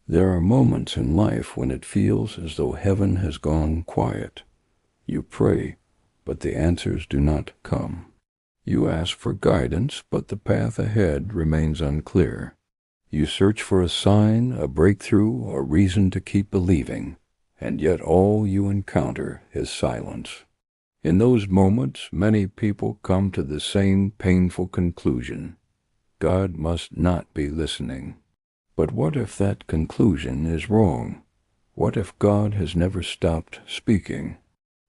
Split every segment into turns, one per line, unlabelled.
There are moments in life when it feels as though heaven has gone quiet. You pray, but the answers do not come. You ask for guidance, but the path ahead remains unclear. You search for a sign, a breakthrough, a reason to keep believing, and yet all you encounter is silence. In those moments, many people come to the same painful conclusion: God must not be listening. But what if that conclusion is wrong? What if God has never stopped speaking?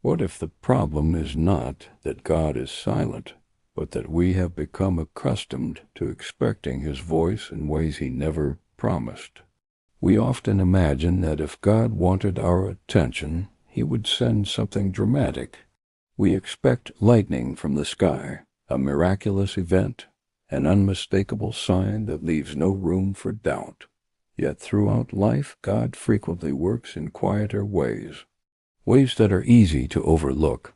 What if the problem is not that God is silent, but that we have become accustomed to expecting His voice in ways He never promised? We often imagine that if God wanted our attention, He would send something dramatic. We expect lightning from the sky, a miraculous event, an unmistakable sign that leaves no room for doubt. Yet throughout life, God frequently works in quieter ways that are easy to overlook,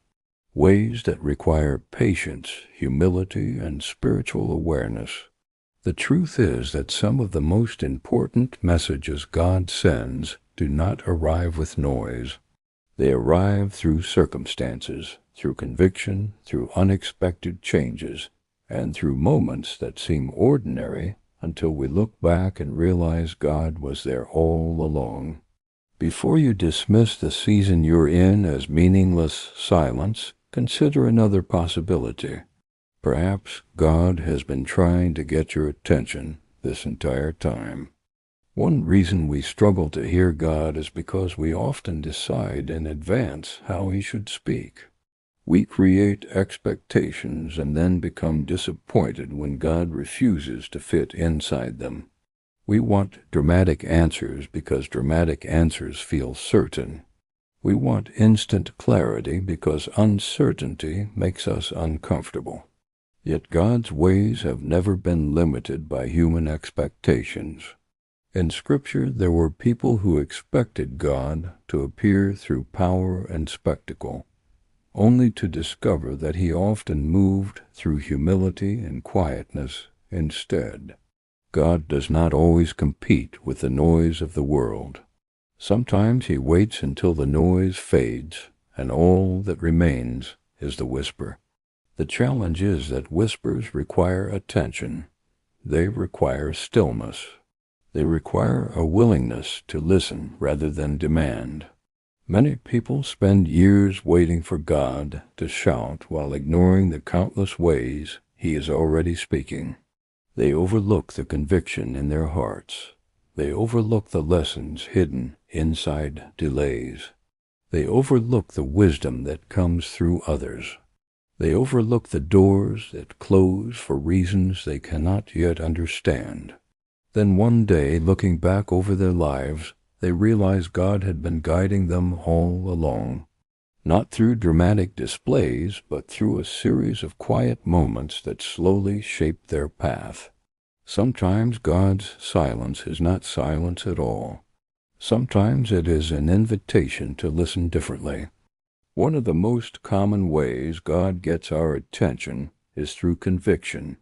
ways that require patience, humility, and spiritual awareness. The truth is that some of the most important messages God sends do not arrive with noise. They arrive through circumstances, through conviction, through unexpected changes, and through moments that seem ordinary until we look back and realize God was there all along. Before you dismiss the season you're in as meaningless silence, consider another possibility. Perhaps God has been trying to get your attention this entire time. One reason we struggle to hear God is because we often decide in advance how He should speak. We create expectations and then become disappointed when God refuses to fit inside them. We want dramatic answers because dramatic answers feel certain. We want instant clarity because uncertainty makes us uncomfortable. Yet God's ways have never been limited by human expectations. In Scripture, there were people who expected God to appear through power and spectacle, only to discover that He often moved through humility and quietness instead. God does not always compete with the noise of the world. Sometimes He waits until the noise fades, and all that remains is the whisper. The challenge is that whispers require attention. They require stillness. They require a willingness to listen rather than demand. Many people spend years waiting for God to shout while ignoring the countless ways He is already speaking. They overlook the conviction in their hearts. They overlook the lessons hidden inside delays. They overlook the wisdom that comes through others. They overlook the doors that close for reasons they cannot yet understand. Then one day, looking back over their lives, they realize God had been guiding them all along, not through dramatic displays, but through a series of quiet moments that slowly shaped their path. Sometimes God's silence is not silence at all. Sometimes it is an invitation to listen differently. One of the most common ways God gets our attention is through conviction.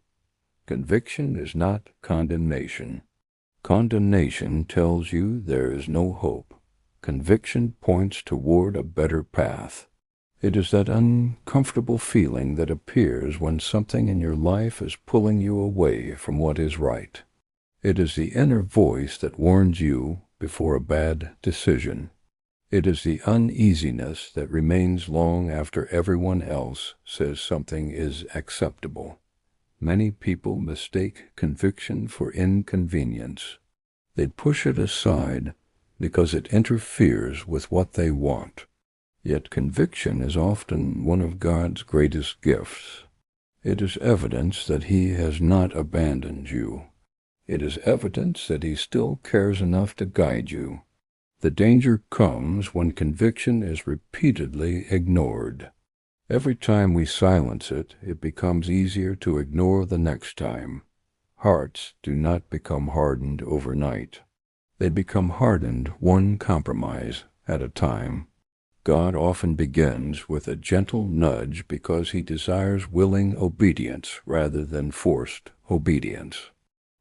Conviction is not condemnation. Condemnation tells you there is no hope. Conviction points toward a better path. It is that uncomfortable feeling that appears when something in your life is pulling you away from what is right. It is the inner voice that warns you before a bad decision. It is the uneasiness that remains long after everyone else says something is acceptable. Many people mistake conviction for inconvenience. They push it aside because it interferes with what they want. Yet conviction is often one of God's greatest gifts. It is evidence that He has not abandoned you. It is evidence that He still cares enough to guide you. The danger comes when conviction is repeatedly ignored. Every time we silence it, it becomes easier to ignore the next time. Hearts do not become hardened overnight. They become hardened one compromise at a time. God often begins with a gentle nudge because He desires willing obedience rather than forced obedience.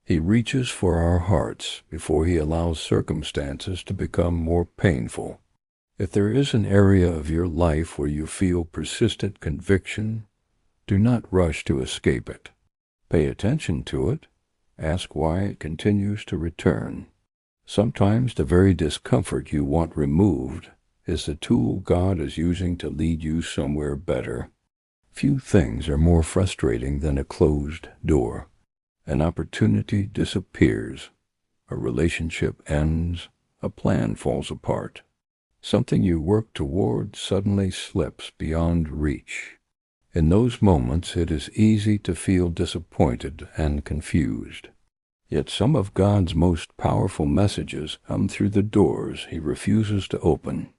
He reaches for our hearts before he allows circumstances to become more painful. If there is an area of your life where you feel persistent conviction, do not rush to escape it. Pay attention to it. Ask why it continues to return. Sometimes the very discomfort you want removed is the tool God is using to lead you somewhere better. Few things are more frustrating than a closed door. An opportunity disappears. A relationship ends. A plan falls apart. Something you work toward suddenly slips beyond reach. In those moments, it is easy to feel disappointed and confused. Yet some of God's most powerful messages come through the doors he refuses to open.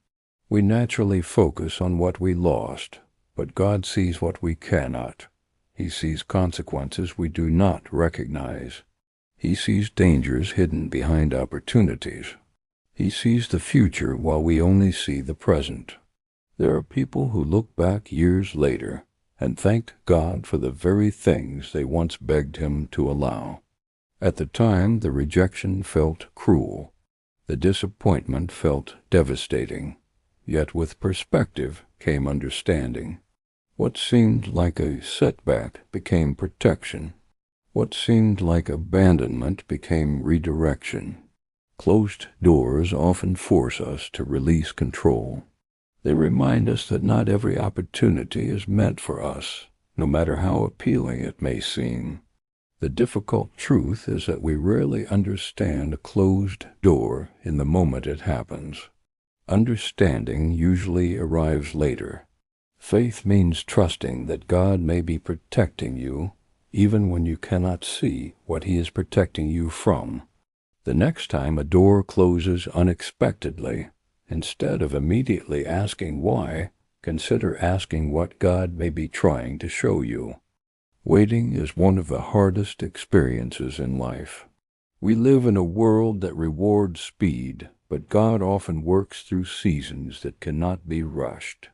We naturally focus on what we lost, but God sees what we cannot. He sees consequences we do not recognize. He sees dangers hidden behind opportunities. He sees the future while we only see the present. There are people who look back years later and thanked God for the very things they once begged him to allow. At the time, the rejection felt cruel. The disappointment felt devastating. Yet with perspective came understanding. What seemed like a setback became protection. What seemed like abandonment became redirection. Closed doors often force us to release control. They remind us that not every opportunity is meant for us, no matter how appealing it may seem. The difficult truth is that we rarely understand a closed door in the moment it happens. Understanding usually arrives later. Faith means trusting that God may be protecting you, even when you cannot see what he is protecting you from. The next time a door closes unexpectedly, instead of immediately asking why, consider asking what God may be trying to show you. Waiting is one of the hardest experiences in life. We live in a world that rewards speed, but God often works through seasons that cannot be rushed.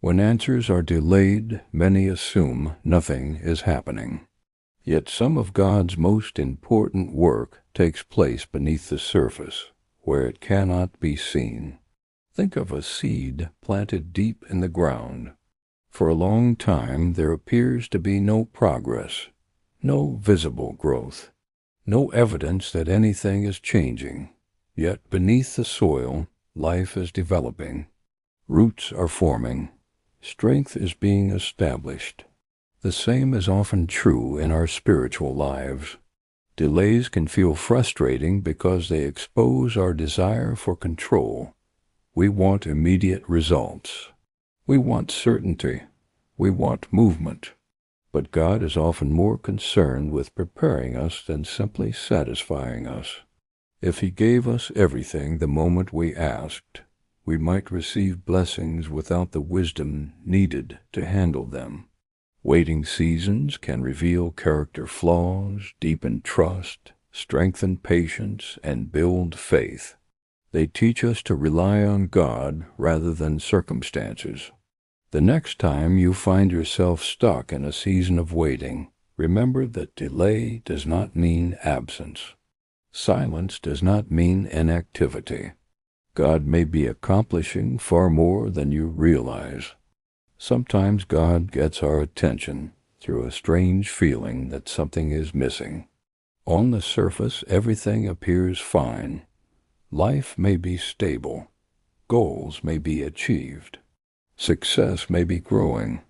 When answers are delayed, many assume nothing is happening. Yet some of God's most important work takes place beneath the surface, where it cannot be seen. Think of a seed planted deep in the ground. For a long time there appears to be no progress, no visible growth, no evidence that anything is changing. Yet beneath the soil, life is developing. Roots are forming. Strength is being established. The same is often true in our spiritual lives. Delays can feel frustrating because they expose our desire for control. We want immediate results. We want certainty. We want movement. But God is often more concerned with preparing us than simply satisfying us. If he gave us everything the moment we asked, we might receive blessings without the wisdom needed to handle them. Waiting seasons can reveal character flaws, deepen trust, strengthen patience, and build faith. They teach us to rely on God rather than circumstances. The next time you find yourself stuck in a season of waiting, remember that delay does not mean absence. Silence does not mean inactivity. God may be accomplishing far more than you realize. Sometimes God gets our attention through a strange feeling that something is missing. On the surface, everything appears fine. Life may be stable. Goals may be achieved. Success may be growing.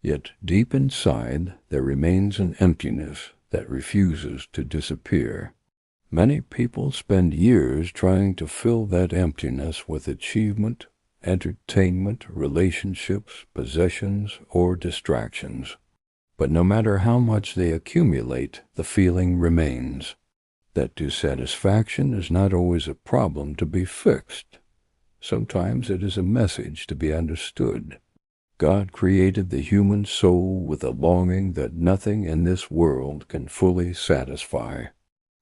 Yet deep inside, there remains an emptiness that refuses to disappear. Many people spend years trying to fill that emptiness with achievement, entertainment, relationships, possessions, or distractions. But no matter how much they accumulate, the feeling remains. That dissatisfaction is not always a problem to be fixed. Sometimes it is a message to be understood. God created the human soul with a longing that nothing in this world can fully satisfy.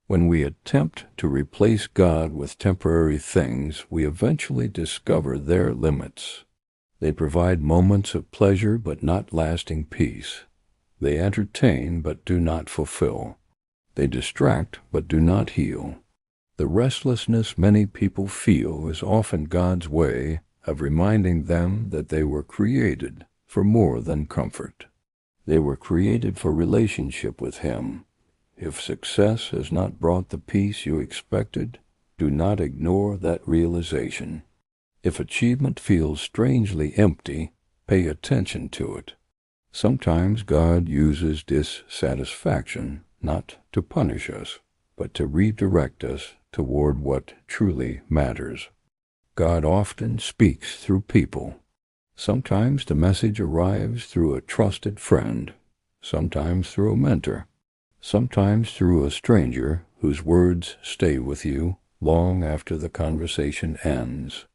When we attempt to replace God with temporary things, we eventually discover their limits. They provide moments of pleasure but not lasting peace. They entertain but do not fulfill. They distract but do not heal. The restlessness many people feel is often God's way of reminding them that they were created for more than comfort. They were created for relationship with Him. If success has not brought the peace you expected, do not ignore that realization. If achievement feels strangely empty, pay attention to it. Sometimes God uses dissatisfaction not to punish us, but to redirect us toward what truly matters. God often speaks through people. Sometimes the message arrives through a trusted friend, sometimes through a mentor, sometimes through a stranger whose words stay with you long after the conversation ends.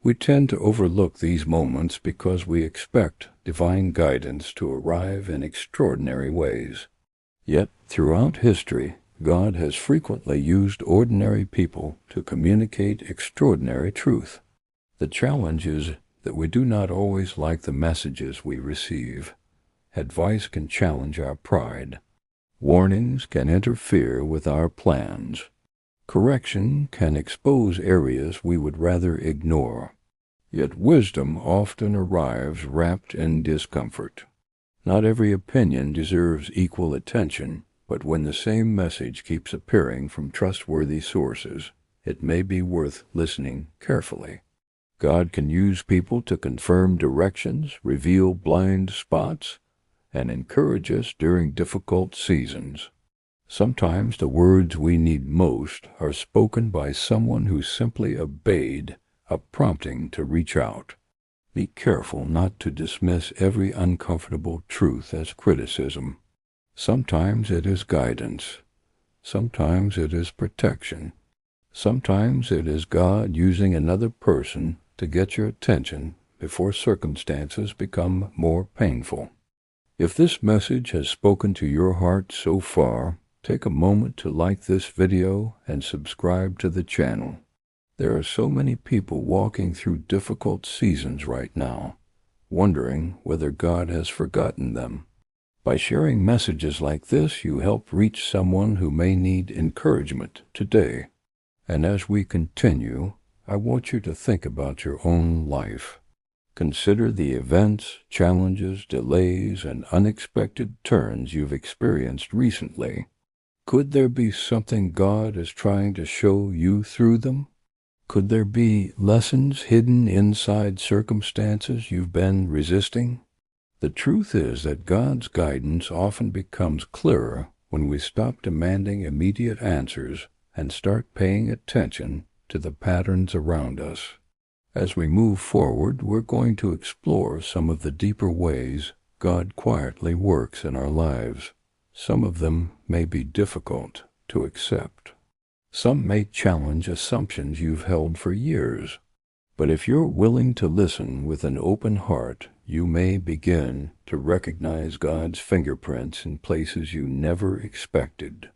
We tend to overlook these moments because we expect divine guidance to arrive in extraordinary ways. Yet, throughout history, God has frequently used ordinary people to communicate extraordinary truth. The challenge is that we do not always like the messages we receive. Advice can challenge our pride. Warnings can interfere with our plans. Correction can expose areas we would rather ignore. Yet wisdom often arrives wrapped in discomfort. Not every opinion deserves equal attention, but when the same message keeps appearing from trustworthy sources, it may be worth listening carefully. God can use people to confirm directions, reveal blind spots, and encourage us during difficult seasons. Sometimes the words we need most are spoken by someone who simply obeyed a prompting to reach out. Be careful not to dismiss every uncomfortable truth as criticism. Sometimes it is guidance. Sometimes it is protection. Sometimes it is God using another person to get your attention before circumstances become more painful. If this message has spoken to your heart so far, take a moment to like this video and subscribe to the channel. There are so many people walking through difficult seasons right now, wondering whether God has forgotten them. By sharing messages like this, you help reach someone who may need encouragement today. And as we continue, I want you to think about your own life. Consider the events, challenges, delays, and unexpected turns you've experienced recently. Could there be something God is trying to show you through them? Could there be lessons hidden inside circumstances you've been resisting? The truth is that God's guidance often becomes clearer when we stop demanding immediate answers and start paying attention to the patterns around us. As we move forward, we're going to explore some of the deeper ways God quietly works in our lives. Some of them may be difficult to accept. Some may challenge assumptions you've held for years. But if you're willing to listen with an open heart, you may begin to recognize God's fingerprints in places you never expected.